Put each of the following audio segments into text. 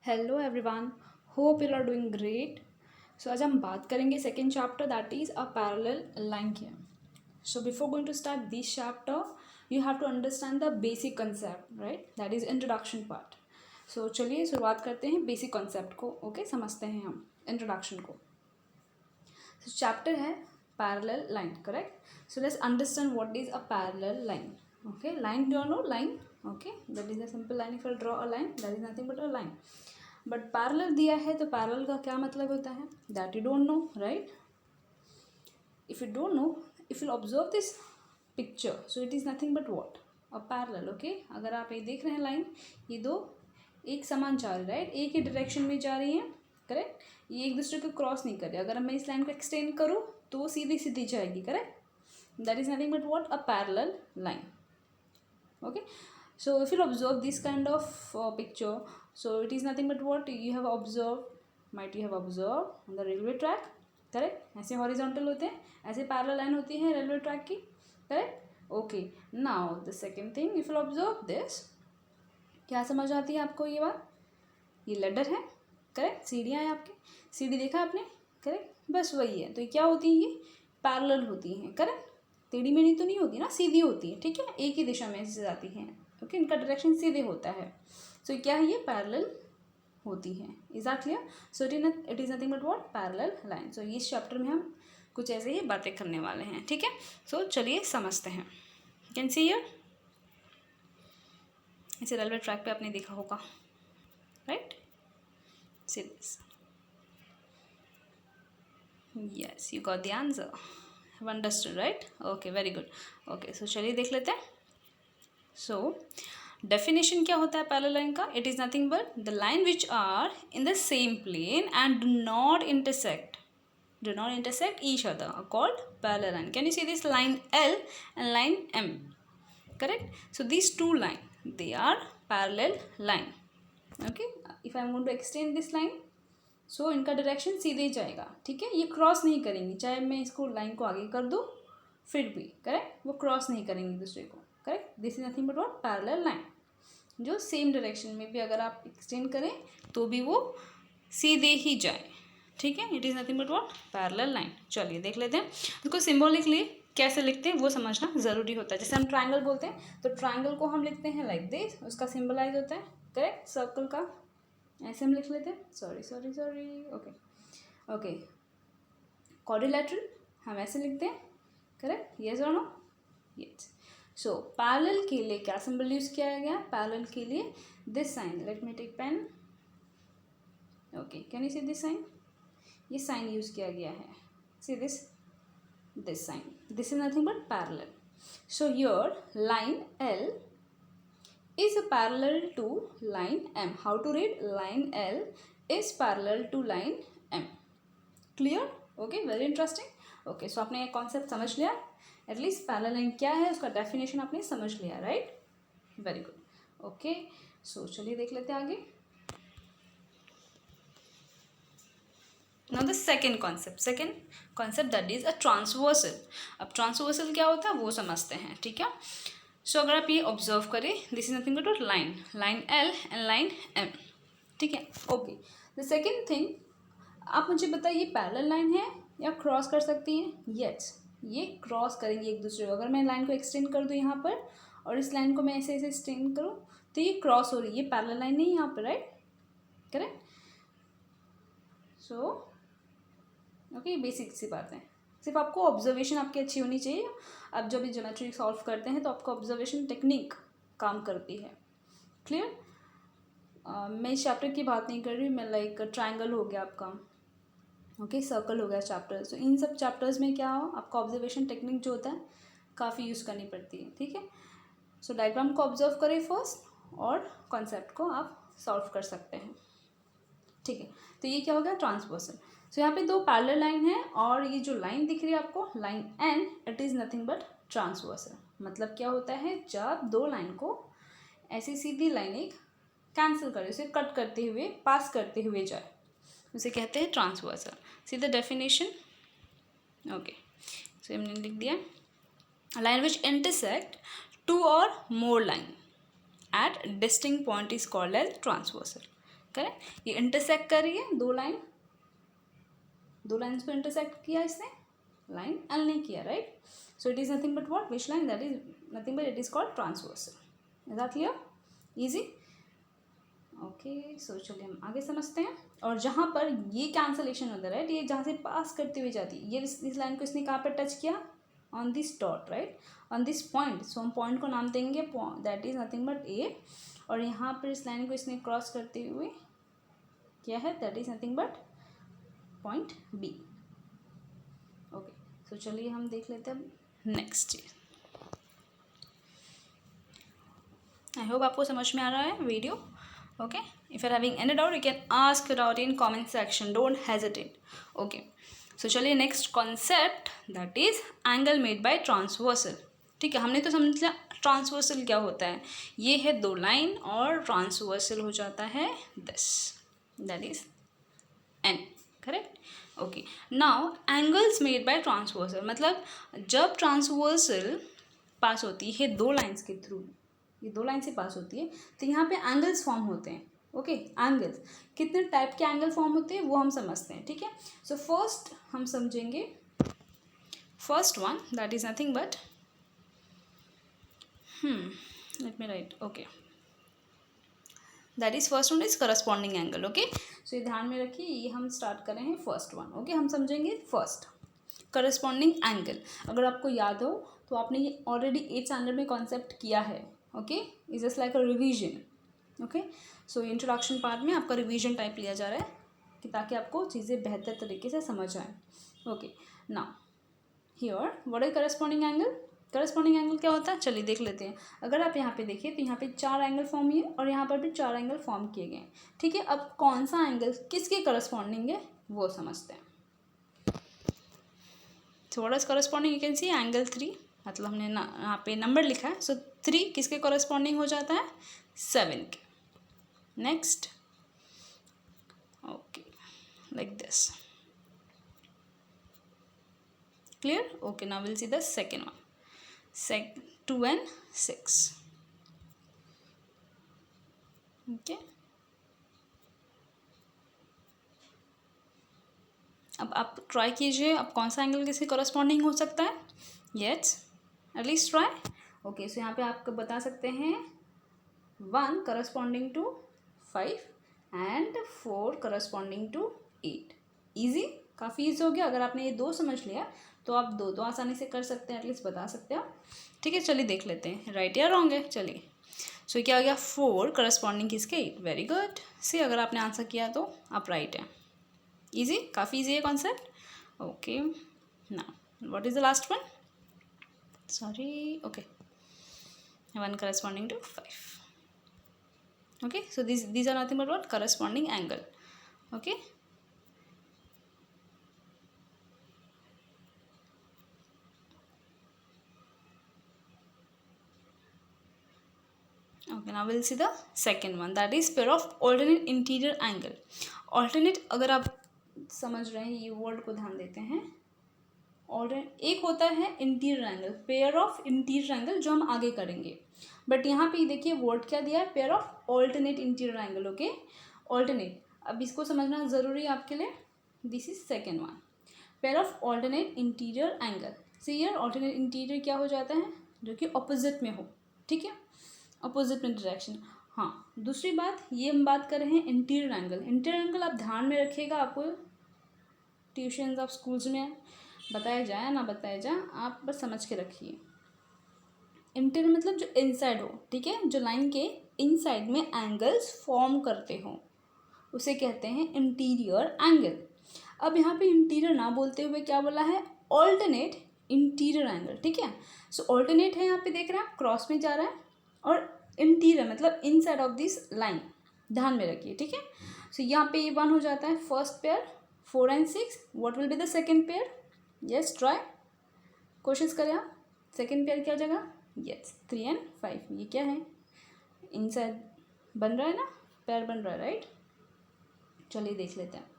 Hello everyone, hope you are doing great. So आज हम बात करेंगे second chapter that is a parallel line की। So before going to start this chapter you have to understand the basic concept, right? That is introduction part. So चलिए शुरुआत करते हैं basic concept को। ओके, समझते हैं हम इंट्रोडक्शन को। सो चैप्टर है parallel line, correct? So let's understand what is a parallel line. Okay, line, do you know line? Okay, that is a simple line. If you draw a line, that is nothing but a line. But parallel दिया है तो parallel का क्या मतलब होता है, that you don't know, right? If you don't know, if you observe this picture, so it is nothing but what, a parallel. Okay, अगर आप ये देख रहे हैं लाइन, ये दो एक समान जा रही है, राइट? एक ही डायरेक्शन में जा रही है, करेक्ट? ये एक दूसरे को क्रॉस नहीं कर रही। अगर मैं इस लाइन को एक्सटेंड करूँ तो वो सीधी सीधी जाएगी, correct? That is nothing but what, a parallel line. Okay, so if you observe this kind of picture, so it is nothing but what you have observed, might you have observed on the railway track, correct? ऐसे horizontal होते हैं, ऐसे parallel line होती है railway track की, correct? Okay, now the second thing, if you observe this, क्या समझ आती है आपको ये बात? ये ladder है, करेक्ट? सीढ़ियाँ हैं आपके, सीढ़ी देखा आपने, करेक्ट? बस वही है। तो ये क्या होती है? ये पैरेलल होती हैं, करेक्ट? टेढ़ी मेढ़ी तो नहीं होती ना, सीधी होती है, ठीक है? एक ही दिशा में ऐसे जाती हैं, ओके? इनका डायरेक्शन सीधे होता है। सो क्या है? ये पैरेलल होती है। Is that clear? So it is nothing but what, parallel line. So इस चैप्टर में हम कुछ ऐसे ही बातें करने वाले हैं, ठीक है? सो चलिए समझते हैं। कैन सी हियर, इसे रेलवे ट्रैक पे आपने देखा होगा, right? See this, yes, you got the answer. Have understood, right? Okay, very good. Okay, so चलिए देख लेते हैं। So definition क्या होता है पैरेलल लाइन का? It is nothing but the line which are in the same plane and do not intersect each other are called parallel line. Can you see this line L and line M? Correct? So these two line, they are parallel line. Okay, if I am going to extend this line, सो इनका direction सीधे जाएगा, ठीक है? ये cross नहीं करेंगी, चाहे मैं इसको लाइन को आगे कर दूँ फिर भी, करेक्ट? वो क्रॉस नहीं करेंगी दूसरे को, correct? This is nothing but what, parallel line. जो सेम डायरेक्शन में भी अगर आप एक्सटेंड करें तो भी वो सीधे ही जाए, ठीक है? It is nothing but what, parallel line. चलिए देख लेते हैं उसको सिम्बॉलिकली कैसे लिखते हैं, वो समझना ज़रूरी होता है। जैसे हम ट्राइंगल बोलते हैं तो ट्राइंगल को हम लिखते हैं लाइक दिस, उसका सिम्बलाइज होता है, करेक्ट? सर्कल का ऐसे हम लिख लेते हैं, सॉरी, ओके ओके। क्वाड्रिलेटरल हम ऐसे लिखते हैं, करेक्ट? यस और नो? यस। सो पैरेलल के लिए क्या सिंबल यूज किया गया? पैरेलल के लिए this sign, let me take pen. Okay, can you see this sign? ये साइन यूज किया गया है, see this sign, this is nothing but parallel. So your line L is parallel to line M. How to read? Line L is parallel to line M. Clear? Okay, very interesting. Okay, so आपने ये concept समझ लिया, at least parallel line क्या है उसका definition आपने समझ लिया, right? Very good. Okay, so चलिए देख लेते हैं आगे। Now the second concept that is a transversal. अब ट्रांसवर्सल क्या होता है वो समझते हैं, ठीक है? सो अगर आप ये ऑब्जर्व करें, this is nothing but line L and line M, ठीक है? ओके, द सेकेंड थिंग, आप मुझे बताइए पैरेलल लाइन है या क्रॉस कर सकती हैं? यस, ये क्रॉस करेंगे एक दूसरे को। अगर मैं लाइन को एक्सटेंड कर दूँ यहाँ पर और इस लाइन को मैं ऐसे ऐसे एक्सटेंड करूँ तो ये क्रॉस हो रही है, ये पैरेलल लाइन नहीं है यहाँ पर, right? Correct? So okay, basic सी बात है। सिर्फ आपको ऑब्जर्वेशन आपकी अच्छी होनी चाहिए। अब जब भी ज्योमेट्री सॉल्व करते हैं तो आपको ऑब्जर्वेशन टेक्निक काम करती है, क्लियर? मैं इस चैप्टर की बात नहीं कर रही हूँ, मैं लाइक ट्राइंगल हो गया आपका, ओके, सर्कल हो गया चैप्टर। सो इन सब चैप्टर्स में क्या हो, आपका ऑब्जर्वेशन टेक्निक जो होता है काफ़ी यूज़ करनी पड़ती है, ठीक है? सो डायग्राम को ऑब्जर्व करें फर्स्ट और कॉन्सेप्ट को आप सॉल्व कर सकते हैं, ठीक है? तो ये क्या हो गया, ट्रांसवर्सल। सो यहाँ पे दो पैरेलल लाइन है और ये जो लाइन दिख रही है आपको, line N, it is nothing but transversal. मतलब क्या होता है, जब दो लाइन को ऐसी सीधी लाइन एक कैंसिल करे, उसे कट करते हुए, पास करते हुए जाए, उसे कहते हैं transversal. See the definition. Okay, so हमने लिख दिया, लाइन विच इंटरसेक्ट टू और more line at distinct point is called as transversal. Correct. ये इंटरसेक्ट कर रही है, दो लाइन्स को इंटरसेक्ट किया इसने, लाइन एल ने किया, right. So it is nothing but what, which line, that is nothing but it is called transversal. Is that clear, easy. Okay, so चलिए हम आगे समझते हैं। और जहाँ पर ये कैंसलेशन होता है, राइट, ये जहाँ से पास करती हुई जाती है, ये इस लाइन को इसने कहाँ पर टच किया, on this dot, right, on this point. So हम पॉइंट को नाम देंगे that is nothing but A, और यहाँ पर इस लाइन को इसने क्रॉस करते हुए क्या है, that is nothing but point B. Okay, so चलिए हम देख लेते हैं नेक्स्ट। आई होप आपको समझ में आ रहा है video. Okay, if you are having any doubt you can ask doubt in comment section, don't hesitate. Okay, so चलिए next concept, that is angle made by transversal. ठीक है, हमने तो समझ लिया ट्रांसवर्सल क्या होता है, ये है दो लाइन, और ट्रांसवर्सल हो जाता है this, that is an, correct. Okay, now angles made by transversal, मतलब जब ट्रांसवर्सल पास होती है दो लाइंस के थ्रू, ये दो लाइन से पास होती है, तो यहाँ पे एंगल्स फॉर्म होते हैं। ओके, एंगल्स कितने टाइप के एंगल फॉर्म होते हैं वो हम समझते हैं, ठीक है। सो फर्स्ट हम समझेंगे first one, that is nothing but let me write, okay, that is first one is corresponding angle. Okay, so ये ध्यान में रखिए, ये हम स्टार्ट कर रहे हैं फर्स्ट वन। ओके, हम समझेंगे फर्स्ट करस्पॉन्डिंग एंगल। अगर आपको याद हो तो आपने ये ऑलरेडी 8th स्टैंडर्ड में कॉन्सेप्ट किया है। Okay, is just like a revision. Okay, so introduction part में आपका रिवीजन टाइप लिया जा रहा है कि ताकि आपको चीज़ें बेहतर तरीके से समझ आए। Okay, now here what is corresponding angle. Corresponding angle क्या होता है, चलिए देख लेते हैं। अगर आप यहाँ पे देखिए तो यहाँ पे 4 एंगल फॉर्म हुए और यहाँ पर भी 4 एंगल फॉर्म किए गए, ठीक है। अब कौन सा एंगल किसके करस्पॉन्डिंग है वो समझते हैं। So what is corresponding, you can see angle 3, मतलब हमने यहाँ पे नंबर लिखा है। सो 3 किसके करस्पॉन्डिंग हो जाता है, 7 के। Next, okay, like this, clear. Okay, now will see the second one, 2 and 6। Okay, अब आप ट्राई कीजिए, अब कौन सा एंगल किसके करस्पॉन्डिंग हो सकता है, yes, at least try. Okay, so यहाँ पे आप बता सकते हैं 1 corresponding to 5 and 4 corresponding to 8। Easy, काफ़ी ईजी हो गया। अगर आपने ये दो समझ लिया तो आप दो आसानी से कर सकते हैं, एटलीस्ट बता सकते हैं, ठीक है। चलिए देख लेते हैं राइट या रॉन्ग है। चलिए, सो क्या हो गया, 4 करस्पॉन्डिंग किसके, 8। वेरी गुड, सी अगर आपने आंसर किया तो आप राइट हैं। ईजी, काफ़ी ईजी है concept. Okay, now what is the last one, sorry, okay, 1 corresponding to 5। okay, so these are nothing but what, corresponding angle। okay, now we'll see the second one, that is pair of alternate interior angle। alternate अगर आप समझ रहे हैं, ये word को ध्यान देते हैं, ऑल्टरनेट एक होता है interior angle, pair of interior angle जो हम आगे करेंगे, बट यहाँ पे देखिए वर्ड क्या दिया है, pair of alternate interior angle. Okay, alternate, अब इसको समझना ज़रूरी है आपके लिए। This is second one, pair of alternate interior angle. See here alternate interior क्या हो जाता है, जो कि ऑपोजिट में हो, ठीक है, अपोजिट में डायरेक्शन। हाँ, दूसरी बात, ये हम बात कर रहे हैं इंटीरियर एंगल। इंटीरियर एंगल आप ध्यान में रखिएगा, आपको ट्यूशन आप स्कूल्स में बताया जाए ना बताया जाए, आप बस समझ के रखिए। इंटीरियर मतलब जो इनसाइड हो, ठीक है, जो लाइन के इनसाइड में एंगल्स फॉर्म करते हो उसे कहते हैं इंटीरियर एंगल। अब यहाँ पे इंटीरियर ना बोलते हुए क्या बोला है, ऑल्टरनेट इंटीरियर एंगल, ठीक है। सो ऑल्टरनेट है, यहाँ पे देख रहे हैं आप, क्रॉस में जा रहा है, और इंटीरियर मतलब इनसाइड ऑफ दिस लाइन, ध्यान में रखिए, ठीक है। सो यहाँ पे 1 हो जाता है first pair, 4 and 6, what will be the second pair, yes try, कोशिश करें आप, सेकेंड पेयर क्या जगह, यस 3 and 5। ये क्या है, इनसाइड बन रहा है ना, पेयर बन रहा है, राइट। चलिए देख लेते हैं।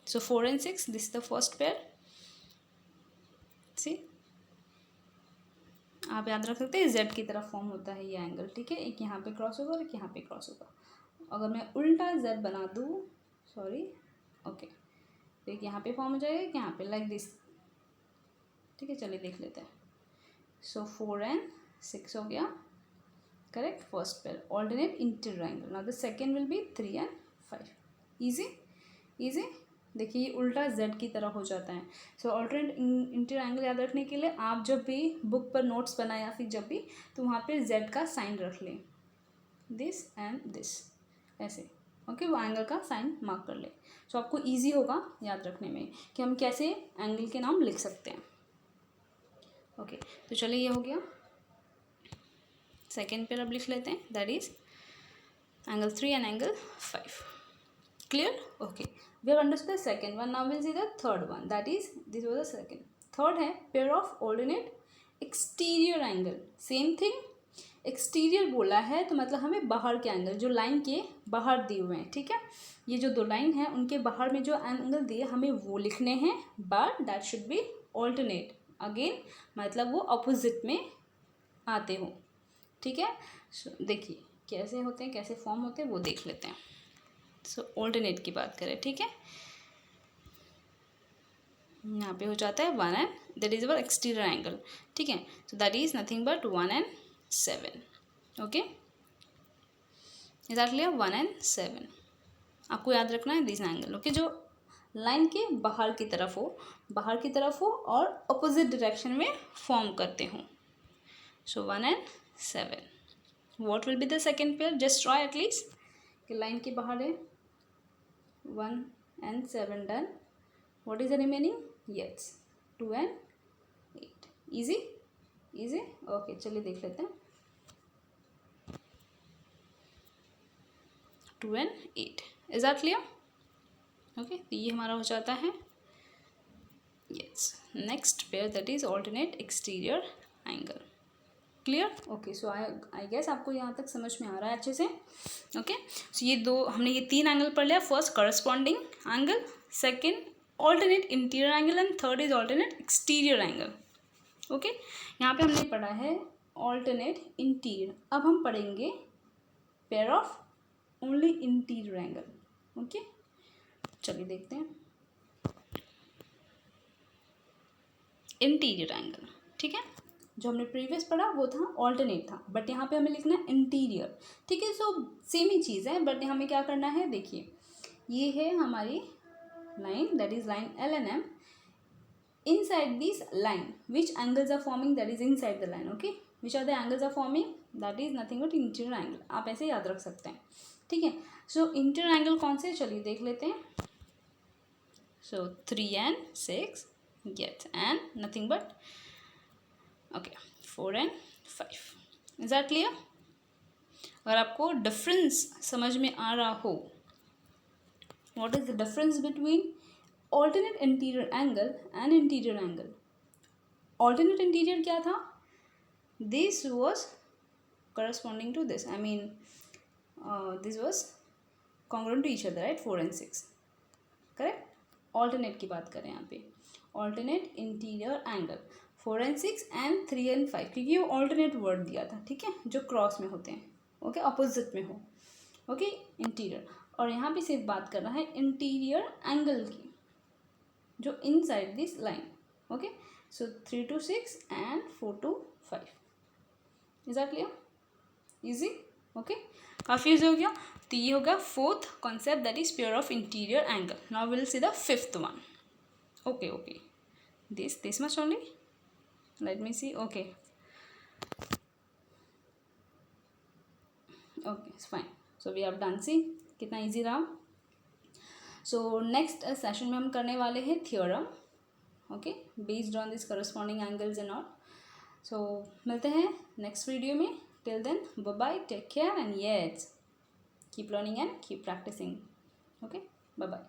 So 4 and 6, this the first pair. See, आप याद रख सकते हैं जेड की तरफ फॉर्म होता है ये एंगल, ठीक है, एक यहाँ पे क्रॉस होगा और एक यहाँ पे क्रॉस होगा। अगर मैं उल्टा z बना दूँ, सॉरी, ओके, तो एक यहाँ पे फॉर्म हो जाएगा, यहाँ पे लाइक दिस, ठीक है। चलिए देख लेते हैं। सो 4 and 6 हो गया, correct, first pair alternate interior angle. Now the second will be 3 and 5। Easy easy. देखिए ये उल्टा z की तरह हो जाता है। सो ऑल्टरनेट इंटीरियर एंगल याद रखने के लिए आप जब भी बुक पर नोट्स बनाए या फिर जब भी, तो वहाँ पे z का साइन रख लें, दिस एंड दिस, ऐसे, ओके, वो एंगल का साइन मार्क कर ले। सो आपको इजी होगा याद रखने में कि हम कैसे एंगल के नाम लिख सकते हैं। ओके, तो चलिए ये हो गया। सेकेंड पेयर अब लिख लेते हैं, that is angle 3 and angle 5। Clear? Okay, we have understood the second one. Now will see the third one, that is this was the second. Third है pair of alternate exterior angle. Same thing, exterior बोला है तो मतलब हमें बाहर के angle, जो line के बाहर दिए हुए हैं, ठीक है। ये जो दो लाइन है उनके बाहर में जो एंगल दिए हमें वो लिखने हैं, but that should be alternate, again मतलब वो अपोजिट में आते हो, ठीक है। देखिए कैसे होते हैं, कैसे फॉर्म होते हैं वो देख लेते हैं। सो ऑल्टरनेट की बात करें, ठीक है, यहाँ पे हो जाता है 1 and that is our exterior angle, ठीक है। So that is nothing but 1 and 7, okay, is that clear? 1 and 7 आपको याद रखना है दिस एंगल, ओके, जो लाइन के बाहर की तरफ हो, बाहर की तरफ हो और अपोजिट डायरेक्शन में फॉर्म करते हो। So 1 and 7, what will be the second pair? Just try at least कि लाइन के बाहर है 1 and 7 done, what is the remaining? Yes 2 and 8। Easy easy, okay, चलिए देख लेते हैं। 2 and 8, is that clear? Okay, तो ये हमारा हो जाता है yes next pair, that is alternate exterior angle. Clear? Okay, so I guess आपको यहाँ तक समझ में आ रहा है अच्छे से। ओके, सो ये दो हमने ये 3 एंगल पढ़ लिया। First corresponding angle, second alternate interior angle and third is alternate exterior angle. Okay, यहाँ पे हमने पढ़ा है ऑल्टरनेट इंटीरियर। अब हम पढ़ेंगे pair of only interior angle. Okay, चलिए देखते हैं इंटीरियर एंगल, ठीक है। जो हमने प्रीवियस पढ़ा वो था ऑल्टरनेट था, बट यहाँ पे हमें लिखना है इंटीरियर, ठीक है। सो सेम ही चीज़ है, बट हमें क्या करना है, देखिए ये है हमारी line, that is line L N M. Inside this line which angles are forming, that is inside the line, okay, which are the angles are forming, that is nothing but interior angle. आप ऐसे याद रख सकते हैं, ठीक है। सो interior angle कौन से, चलिए देख लेते हैं। सो 3 and 6 get and nothing but okay 4 and 5, is that clear? अगर आपको डिफरेंस समझ में आ रहा हो, what is the difference between alternate interior angle and interior angle? alternate interior क्या था? this was corresponding to this, I mean this was congruent to each other, right? 4 and 6, correct? Alternate की बात करें यहाँ पे, alternate interior angle 4 and 6 and 3 and 5, क्योंकि वो alternate word दिया था, ठीक है, जो क्रॉस में होते हैं, ओके, अपोजिट में हो, ओके, इंटीरियर। और यहाँ पे सिर्फ बात कर रहा है इंटीरियर एंगल की, जो inside this line, okay. So 3 to 6 and 4 to 5, is that clear? Easy, okay, काफ़ी ईजी हो गया। तो ये होगा fourth concept, that is pair of interior angle. Now will see the fifth one. Okay okay, this much only, let me see, okay okay fine. So we have done, see कितना easy रहा। So next session में हम करने वाले हैं theorem, okay, based on this corresponding angles and all. So मिलते हैं next video में। Till then, bye-bye, take care, and yes, keep learning and keep practicing. Okay, bye-bye.